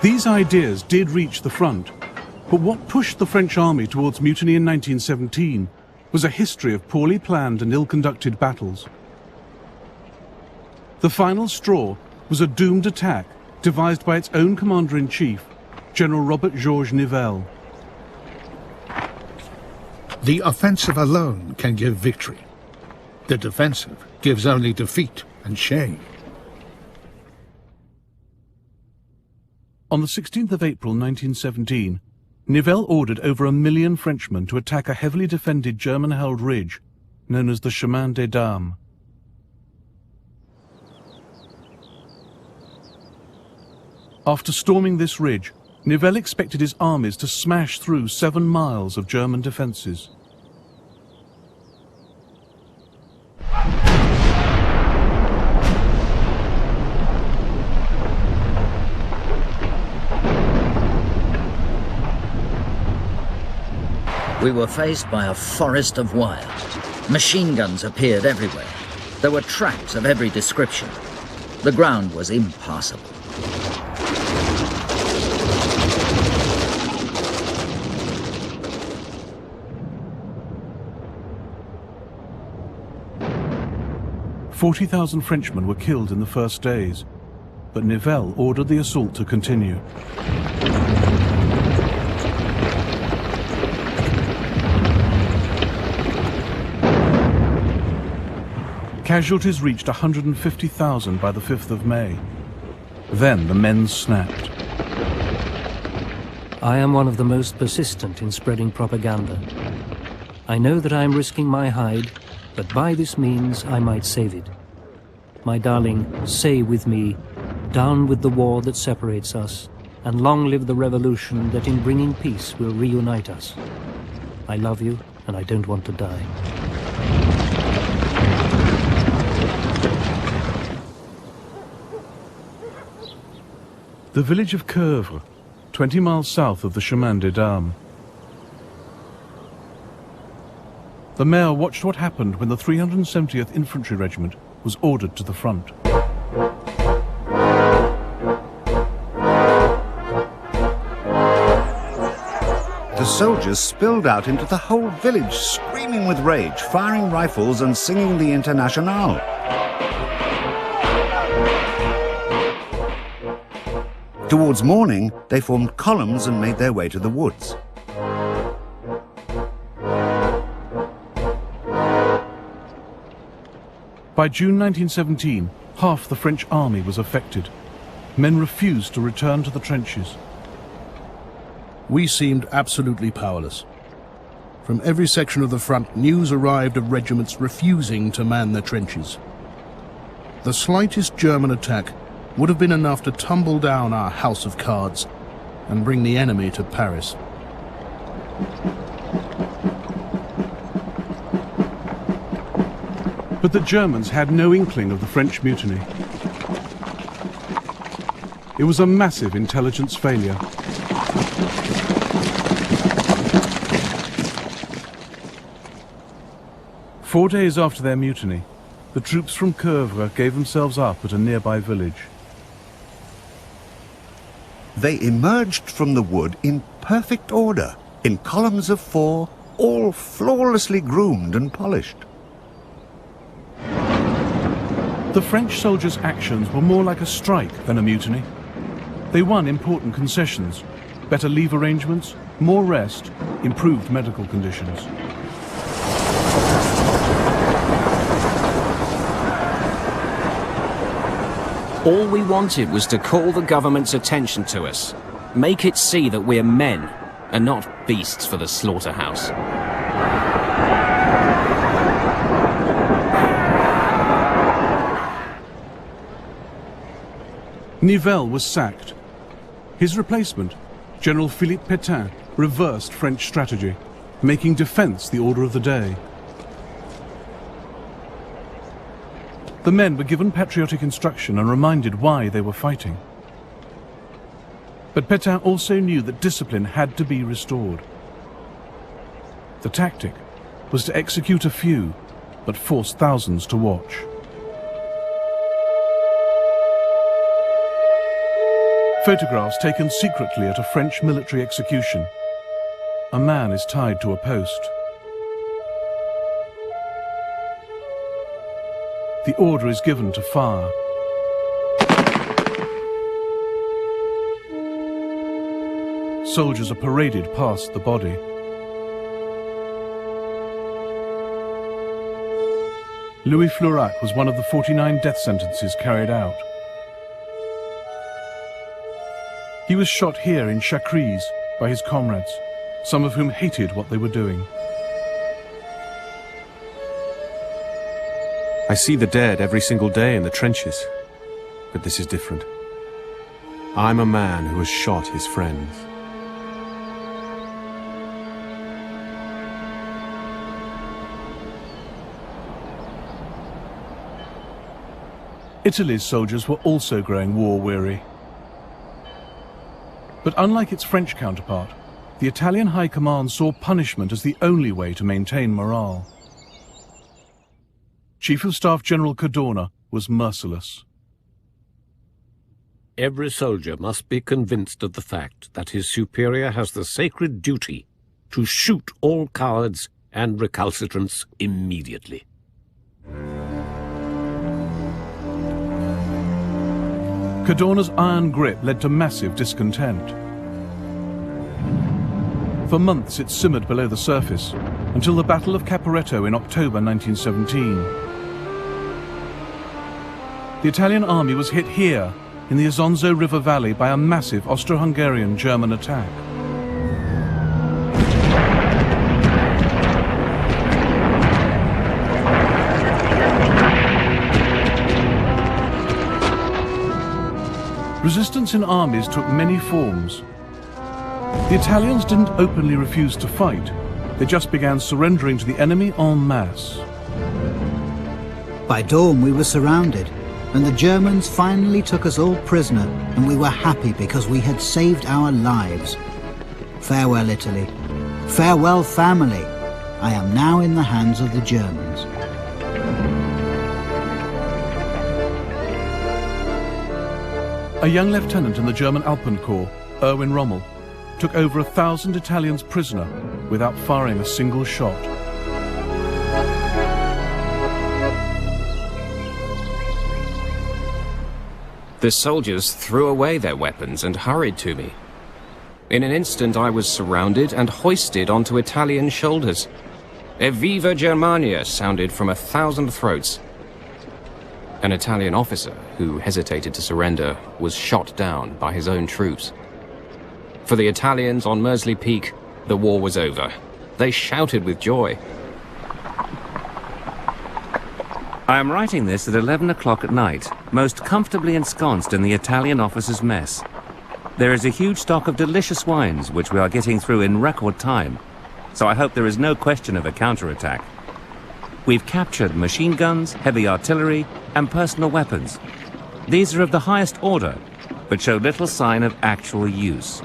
These ideas did reach the front, but what pushed the French army towards mutiny in 1917 was a history of poorly planned and ill-conducted battles. The final straw was a doomed attack devised by its own commander-in-chief, General Robert Georges Nivelle. The offensive alone can give victory. The defensive gives only defeat and shame. On the 16th of April 1917, Nivelle ordered over 1 million Frenchmen to attack a heavily defended German-held ridge known as the Chemin des Dames. After storming this ridge, Nivelle expected his armies to smash through 7 miles of German defences. We were faced by a forest of wire. Machine guns appeared everywhere. There were traps of every description. The ground was impassable. "40,000 Frenchmen were killed in the first days, but Nivelle ordered the assault to continue. Casualties reached 150,000 by the 5th of May. Then the men snapped. I am one of the most persistent in spreading propaganda. I know that I am risking my hide, but by this means I might save it. My darling, say with me, down with the war that separates us, and long live the revolution that in bringing peace will reunite us. I love you, and I don't want to die. The village of Coeuvres, 20 miles south of the Chemin des Dames. The mayor watched what happened when the 370th Infantry Regiment was ordered to the front. The soldiers spilled out into the whole village, screaming with rage, firing rifles and singing the Internationale. Towards morning, they formed columns and made their way to the woods. By June 1917, half the French army was affected. Men refused to return to the trenches. We seemed absolutely powerless. From every section of the front, news arrived of regiments refusing to man their trenches. The slightest German attack would have been enough to tumble down our house of cards and bring the enemy to Paris. But the Germans had no inkling of the French mutiny. It was a massive intelligence failure. Four days after their mutiny, the troops from Coeuvres gave themselves up at a nearby village. They emerged from the wood in perfect order, in columns of 4, all flawlessly groomed and polished. The French soldiers' actions were more like a strike than a mutiny. They won important concessions, better leave arrangements, more rest, improved medical conditions. All we wanted was to call the government's attention to us, make it see that we're men and not beasts for the slaughterhouse. Nivelle was sacked. His replacement, General Philippe Pétain, reversed French strategy, making defense the order of the day. The men were given patriotic instruction and reminded why they were fighting. But Pétain also knew that discipline had to be restored. The tactic was to execute a few, but force thousands to watch. Photographs taken secretly at a French military execution. A man is tied to a post. The order is given to fire. Soldiers are paraded past the body. Louis Flourac was one of the 49 death sentences carried out. He was shot here in Chacrys by his comrades, some of whom hated what they were doing. I see the dead every single day in the trenches, but this is different. I'm a man who has shot his friends. Italy's soldiers were also growing war-weary. But unlike its French counterpart, the Italian High Command saw punishment as the only way to maintain morale. Chief of Staff General Cadorna was merciless. Every soldier must be convinced of the fact that his superior has the sacred duty to shoot all cowards and recalcitrants immediately. Cadorna's iron grip led to massive discontent. For months it simmered below the surface, until the Battle of Caporetto in October 1917. The Italian army was hit here, in the Isonzo River Valley, by a massive Austro-Hungarian German attack. Resistance in armies took many forms. The Italians didn't openly refuse to fight. They just began surrendering to the enemy en masse. By dawn we were surrounded, and the Germans finally took us all prisoner, and we were happy because we had saved our lives. Farewell, Italy. Farewell, family. I am now in the hands of the Germans. A young lieutenant in the German Alpenkorps, Erwin Rommel, took over 1,000 Italians prisoner without firing a single shot. The soldiers threw away their weapons and hurried to me. In an instant I was surrounded and hoisted onto Italian shoulders. Evviva Germania sounded from 1,000 throats. An Italian officer who hesitated to surrender was shot down by his own troops. For the Italians on Mersley Peak, the war was over. They shouted with joy. I am writing this at 11 o'clock at night, most comfortably ensconced in the Italian officers' mess. There is a huge stock of delicious wines which we are getting through in record time, so I hope there is no question of a counterattack. We've captured machine guns, heavy artillery, and personal weapons. These are of the highest order, but show little sign of actual use.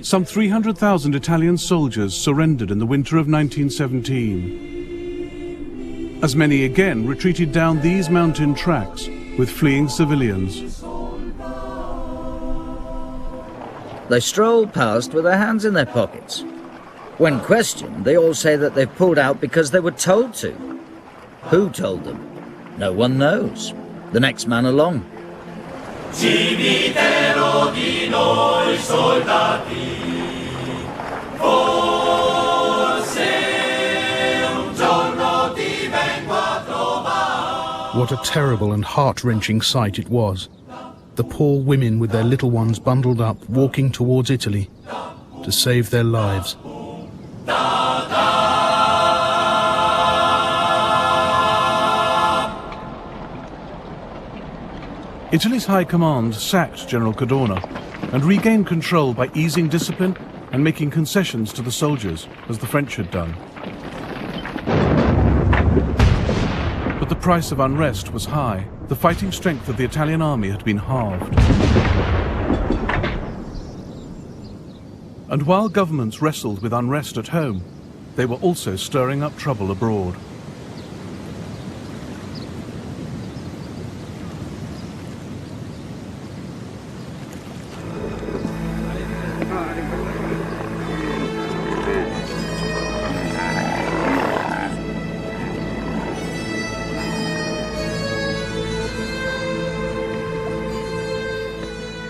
Some 300,000 Italian soldiers surrendered in the winter of 1917. As many again retreated down these mountain tracks with fleeing civilians. They stroll past with their hands in their pockets. When questioned, they all say that they've pulled out because they were told to. Who told them? No one knows. The next man along. Cimitero di noi soldati, forse un giorno ti vengo a trovare. What a terrible and heart-wrenching sight it was. The poor women with their little ones bundled up, walking towards Italy to save their lives. Italy's High Command sacked General Cadorna and regained control by easing discipline and making concessions to the soldiers, as the French had done. But the price of unrest was high. The fighting strength of the Italian army had been halved. And while governments wrestled with unrest at home, they were also stirring up trouble abroad.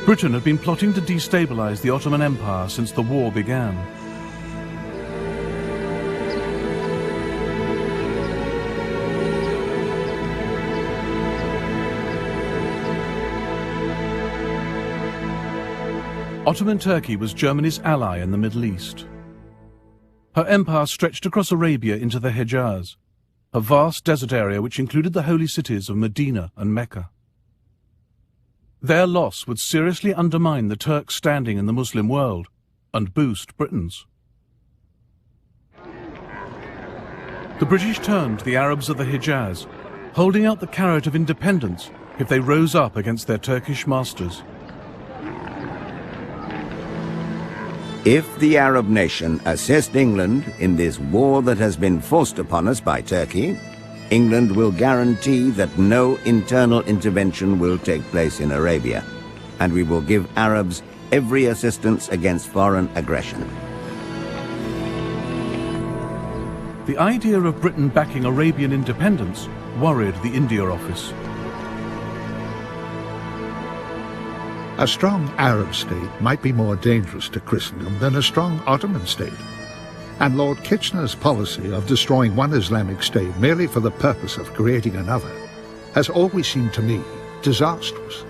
Britain had been plotting to destabilize the Ottoman Empire since the war began. Ottoman Turkey was Germany's ally in the Middle East. Her empire stretched across Arabia into the Hejaz, a vast desert area which included the holy cities of Medina and Mecca. Their loss would seriously undermine the Turks' standing in the Muslim world and boost Britain's. The British turned to the Arabs of the Hejaz, holding out the carrot of independence if they rose up against their Turkish masters. If the Arab nation assist England in this war that has been forced upon us by Turkey, England will guarantee that no internal intervention will take place in Arabia, and we will give Arabs every assistance against foreign aggression. The idea of Britain backing Arabian independence worried the India Office. A strong Arab state might be more dangerous to Christendom than a strong Ottoman state. And Lord Kitchener's policy of destroying one Islamic state merely for the purpose of creating another has always seemed to me disastrous.